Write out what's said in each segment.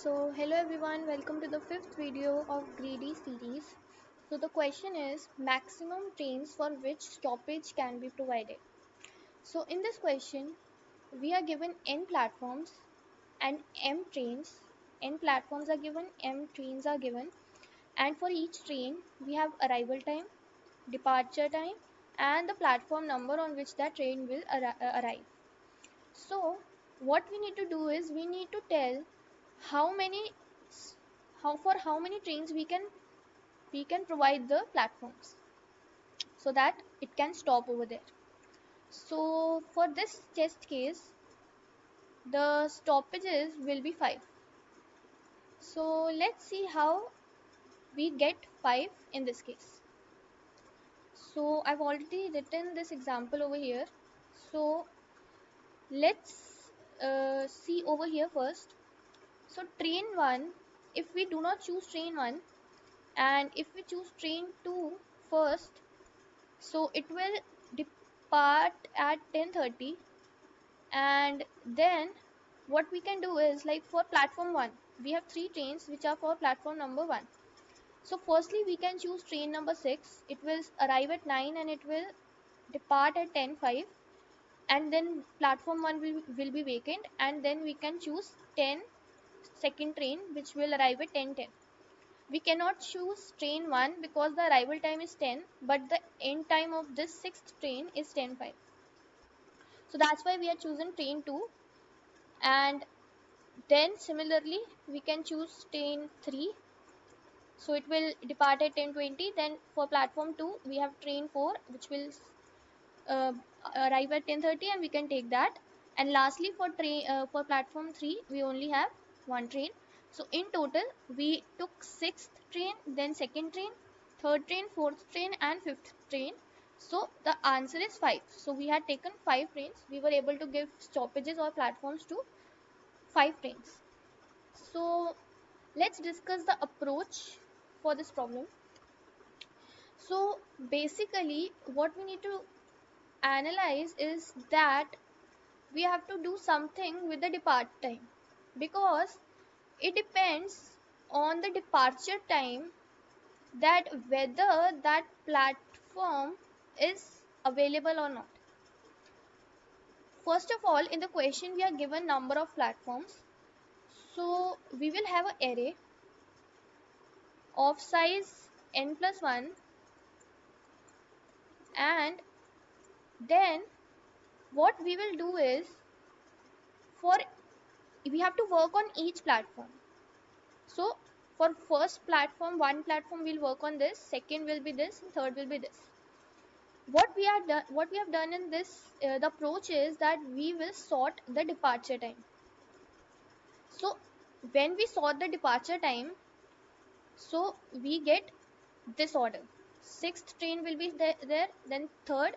Hello everyone, welcome to the fifth video of Greedy series. So the question is maximum trains for which stoppage can be provided. So in this question, we are given n platforms and m trains. N platforms are given, m trains are given, and for each train we have arrival time, departure time, and the platform number on which that train will arrive. So what we need to do is we need to tell how many how many trains we can provide the platforms so that it can stop over there. So for this test case, the stoppages will be 5. So let's see how we get 5 in this case. So I've already written this example over here. So let's see over here first. So train 1, if we do not choose train 1 and if we choose train 2 first, so it will depart at 10:30, and then what we can do is, like, for platform 1 we have 3 trains which are for platform number 1. So firstly we can choose train number 6. It will arrive at 9 and it will depart at 10:05, and then platform 1 will be vacant, and then we can choose 10 second train which will arrive at 10:10. We cannot choose train 1 because the arrival time is 10, but the end time of this sixth train is 10:05. So that's why we are choosing train 2. And then similarly we can choose train 3. So it will depart at 10:20. Then for platform 2 we have train 4 which will uh, arrive at 10:30, and we can take that. And lastly for platform 3 we only have one train. So in total we took sixth train, then second train, third train, fourth train, and fifth train. So the answer is 5. So we had taken 5 trains. We were able to give stoppages or platforms to 5 trains. So let's discuss the approach for this problem. So basically what we need to analyze is that we have to do something with the depart time, because it depends on the departure time that whether that platform is available or not. First of all, in the question we are given number of platforms. So we will have an array of size n plus 1, and then what we will do is, for we have to work on each platform. So for first platform, one platform will work on this, second will be this, third will be this. What we have done in this the approach is that we will sort the departure time. So when we sort the departure time, so we get this order. Sixth train will be there, then third,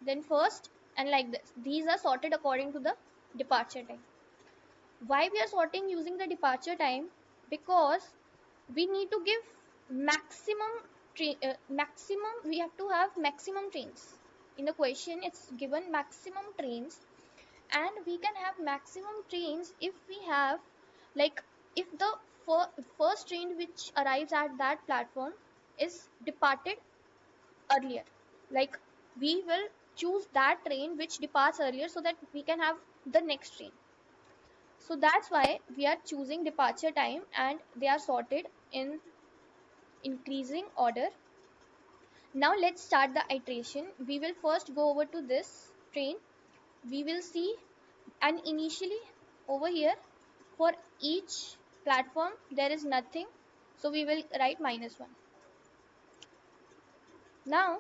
then first, and like this. These are sorted according to the departure time. Why we are sorting using the departure time? Because we need to give maximum, we have to have maximum trains. In the question it's given maximum trains, and we can have maximum trains if we have, like, if the first train which arrives at that platform is departed earlier, like, we will choose that train which departs earlier so that we can have the next train. So that's why we are choosing departure time, and they are sorted in increasing order. Now let's start the iteration. We will first go over to this train. We will see, and initially over here for each platform there is nothing, so we will write -1. Now,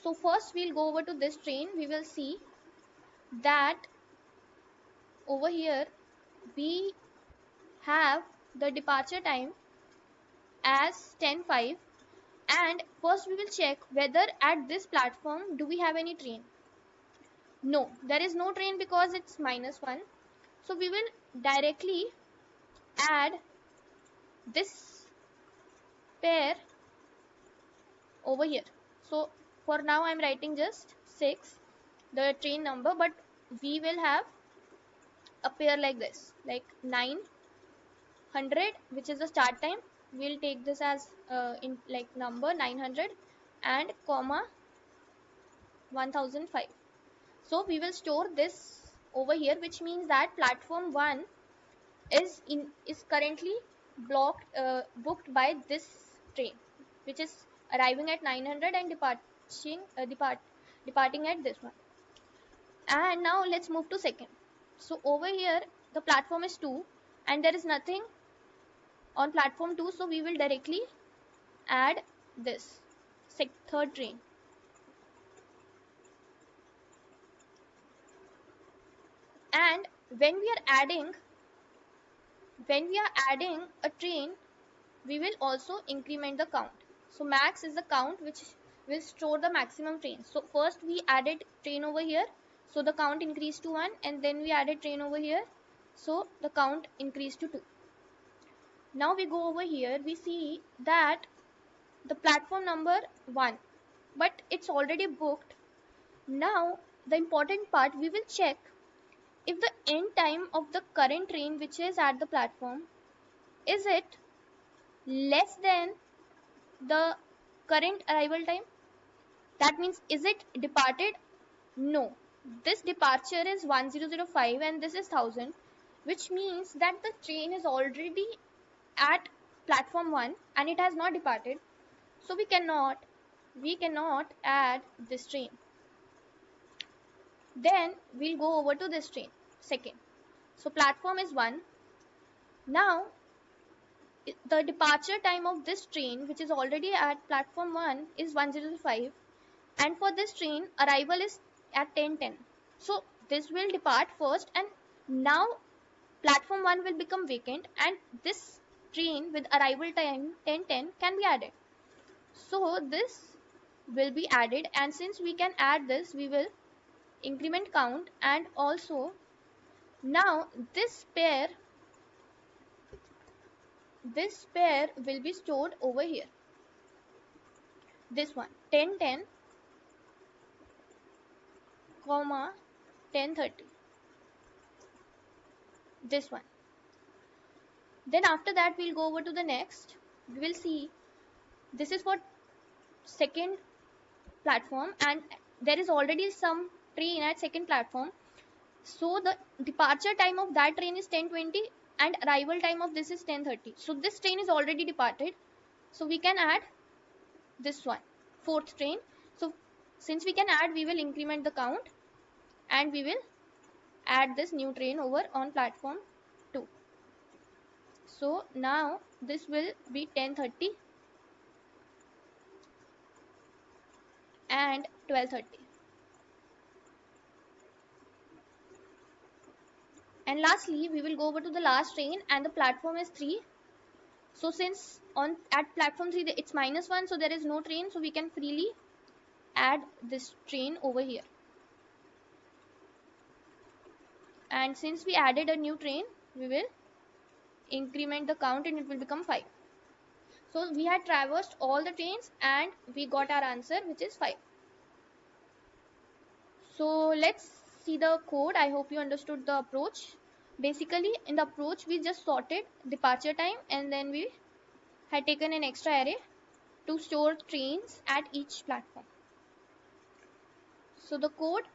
so first we'll go over to this train. We will see that over here we have the departure time as 10:05, and first we will check whether at this platform do we have any train. No, there is no train because it's -1. So we will directly add this pair over here. So for now I'm writing just 6, the train number, but we will have appear like this, like 900, which is the start time. We'll take this as in like number 900 and comma 1005. So we will store this over here, which means that platform 1 is currently booked by this train, which is arriving at 900 and departing at this one. And now let's move to second. So over here the platform is 2 and there is nothing on platform 2, so we will directly add this third train. And when we are adding a train, we will also increment the count. So max is the count which will store the maximum train. So first we added train over here, so the count increased to 1, and then we added train over here, so the count increased to 2. Now we go over here, we see that the platform number 1, but it's already booked. Now the important part, we will check if the end time of the current train which is at the platform, is it less than the current arrival time. That means, is it departed? No, this departure is 1005 and this is 1000, which means that the train is already at platform 1 and it has not departed, so we cannot add this train. Then we'll go over to this train second. So platform is 1. Now the departure time of this train, which is already at platform 1, is 1005, and for this train arrival is at 10:10. So this will depart first, and now platform 1 will become vacant and this train with arrival time 10:10 can be added. So this will be added, and since we can add this, we will increment count, and also now this pair will be stored over here. This one 10:10 comma 10:30, this one. Then after that we'll go over to the next. We will see this is for second platform and there is already some train at second platform, so the departure time of that train is 10:20 and arrival time of this is 10:30. So this train is already departed, so we can add this one, fourth train. So since we can add, we will increment the count and we will add this new train over on platform 2. So now this will be 10:30 and 12:30. And lastly, we will go over to the last train and the platform is 3. So since at platform 3 it's -1, so there is no train, so we can freely add this train over here. And since we added a new train, we will increment the count and it will become 5. So we had traversed all the trains and we got our answer, which is 5. So let's see the code. I hope you understood the approach. Basically in the approach we just sorted departure time and then we had taken an extra array to store trains at each platform. So the code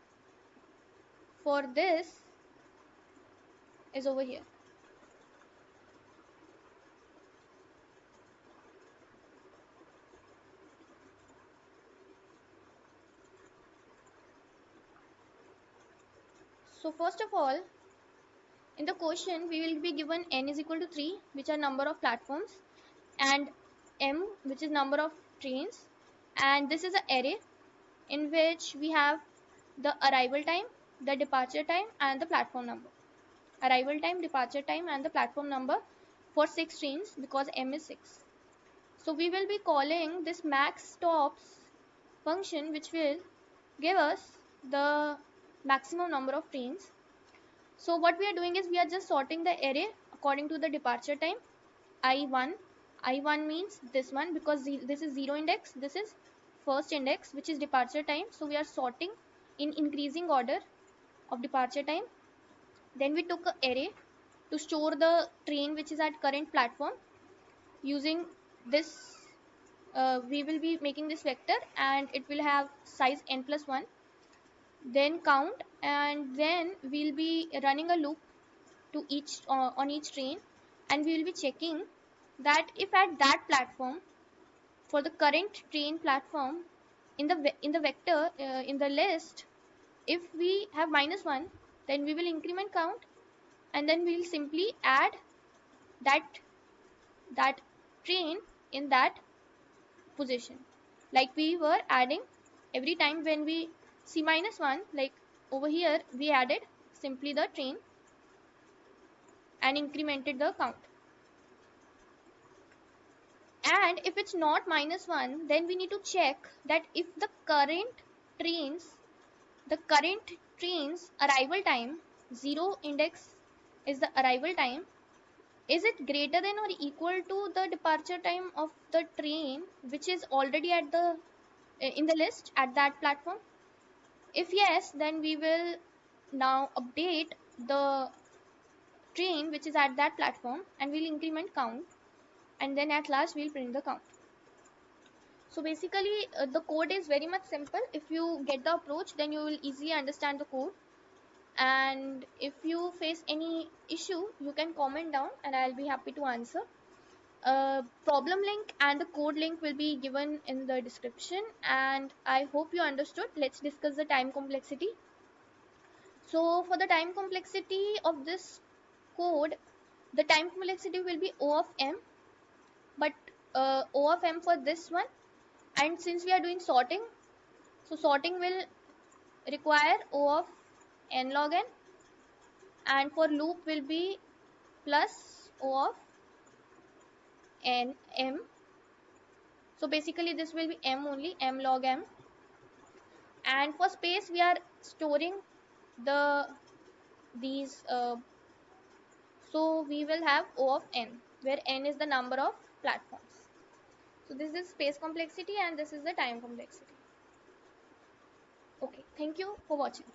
for this is over here. So first of all, in the question we will be given n is equal to 3, which are number of platforms, and m, which is number of trains, and this is an array in which we have the arrival time, the departure time, and the platform number. Arrival time, departure time, and the platform number for 6 trains because m is 6. So we will be calling this max stops function, which will give us the maximum number of trains. So what we are doing is we are just sorting the array according to the departure time. I1 means this one because this is 0 index, this is first index, which is departure time. So we are sorting in increasing order of departure time. Then we took an array to store the train which is at current platform. Using this, we will be making this vector and it will have size n plus 1. Then count, and then we'll be running a loop to each on each train, and we will be checking that if at that platform, for the current train platform, in the vector in the list, if we have -1, then we will increment count, and then we'll simply add that that train in that position, like we were adding every time when we see -1. Like over here we added simply the train and incremented the count. And if it's not -1, then we need to check that if the current train's arrival time, 0 index is the arrival time, is it greater than or equal to the departure time of the train which is already at the in the list at that platform. If yes, then we will now update the train which is at that platform and we'll increment count, and then at last we'll print the count. So basically the code is very much simple. If you get the approach, then you will easily understand the code. And if you face any issue, you can comment down and I'll be happy to answer. Problem link and the code link will be given in the description, and I hope you understood. Let's discuss the time complexity. So for the time complexity of this code, the time complexity will be O of m, but O of m for this one. And since we are doing sorting, so sorting will require O of n log n, and for loop will be plus O of n m. So basically this will be m only, m log m. And for space we are storing these so we will have O of n, where n is the number of platforms. So this is space complexity and this is the time complexity. Okay, thank you for watching.